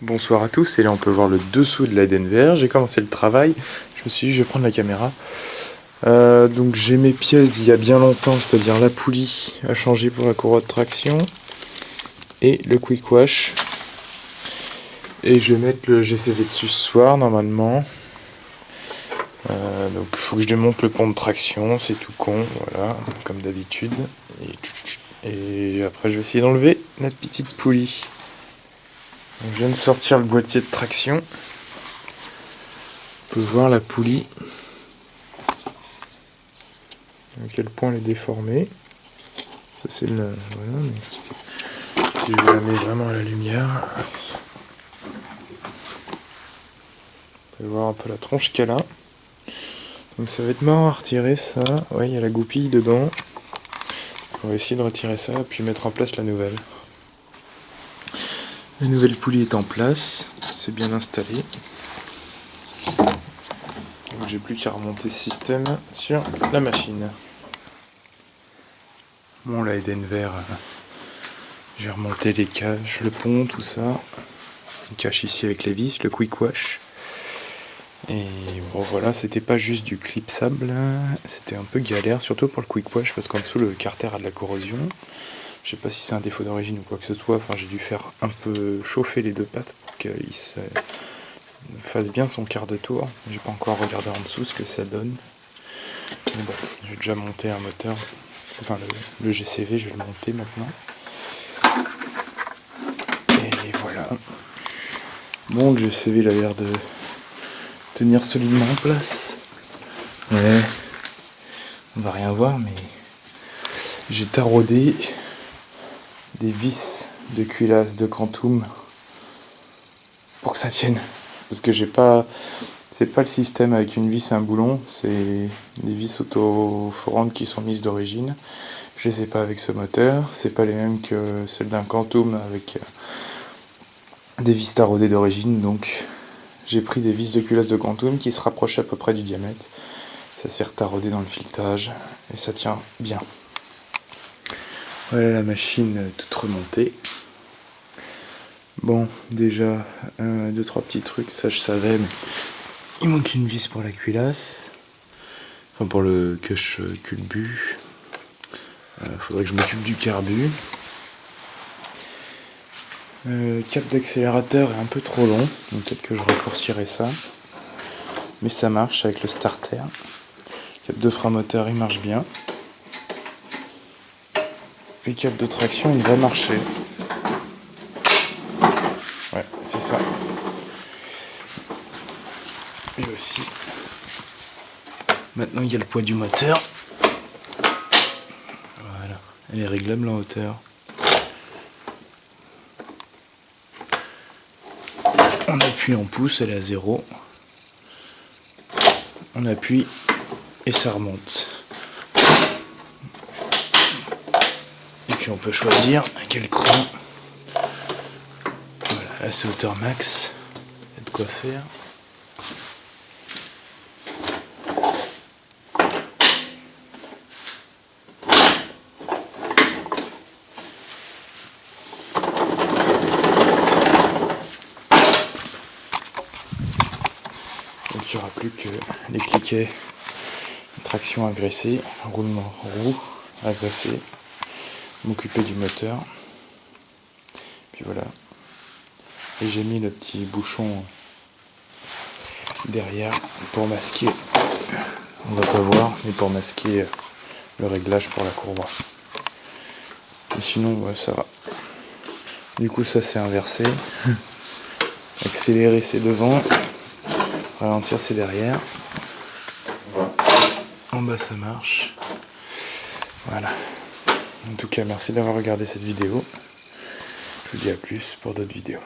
Bonsoir à tous, et là on peut voir le dessous de la Denver. J'ai commencé le travail, je me suis dit je vais prendre la caméra. Donc j'ai mes pièces d'il y a bien longtemps, c'est-à-dire la poulie à changer pour la courroie de traction et le quick wash. Et je vais mettre le GCV dessus ce soir normalement. Donc il faut que je démonte le pont de traction, c'est tout con, voilà, comme d'habitude. Et après je vais essayer d'enlever la petite poulie. Donc, je viens de sortir le boîtier de traction. On peut voir la poulie. À quel point elle est déformée. Ça c'est le... Voilà, mais si je la mets vraiment à la lumière, on peut voir un peu la tronche qu'elle a. Donc ça va être marrant à retirer ça. Ouais, il y a la goupille dedans. On va essayer de retirer ça et puis mettre en place la nouvelle. La nouvelle poulie est en place. C'est bien installé. Donc j'ai plus qu'à remonter ce système sur la machine. Bon, la Denver, j'ai remonté les caches, le pont, tout ça. Une cache ici avec les vis, le quick wash. Et bon voilà, c'était pas juste du clipsable, c'était un peu galère, surtout pour le quick wash, parce qu'en dessous le carter a de la corrosion. Je sais pas si c'est un défaut d'origine ou quoi que ce soit, enfin j'ai dû faire un peu chauffer les deux pattes pour qu'il fasse bien son quart de tour. J'ai pas encore regardé en dessous ce que ça donne. Mais bon, j'ai déjà monté un moteur, enfin le GCV, je vais le monter maintenant. Et voilà. Bon, le GCV il a l'air de tenir solidement en place. Ouais, on va rien voir, mais j'ai taraudé des vis de culasse de Quantum pour que ça tienne. Parce que j'ai pas, c'est pas le système avec une vis et un boulon, c'est des vis autoforantes qui sont mises d'origine. Je les ai pas avec ce moteur, c'est pas les mêmes que celles d'un Quantum avec des vis taraudées d'origine, donc j'ai pris des vis de culasse de Quantum qui se rapprochaient à peu près du diamètre. Ça s'est retaraudé dans le filetage et ça tient bien. Voilà la machine toute remontée. Bon, déjà, 2-3 petits trucs, ça je savais, mais il manque une vis pour la culasse. Enfin pour le cache culbu. Faudrait que je m'occupe du carbu. Le cap d'accélérateur est un peu trop long, donc peut-être que je raccourcirai ça. Mais ça marche avec le starter. Le cap de frein moteur il marche bien. Le cap de traction il va marcher. Ouais, c'est ça. Et aussi, maintenant il y a le poids du moteur. Voilà, elle est réglable en hauteur. On appuie en pouce, elle est à 0. On appuie et ça remonte. Et puis on peut choisir quel cran. Voilà, là c'est hauteur max. Il y a de quoi faire. Donc il n'y aura plus que les cliquets, traction agressée, roulement roue agressé, m'occuper du moteur. Puis voilà. Et j'ai mis le petit bouchon derrière pour masquer, on va pas voir, mais pour masquer le réglage pour la courroie. Et sinon ouais, ça va. Du coup ça c'est inversé. Accélérer c'est devant, ralentir c'est derrière. En bas ça marche. Voilà. En tout cas merci d'avoir regardé cette vidéo. Je vous dis à plus pour d'autres vidéos.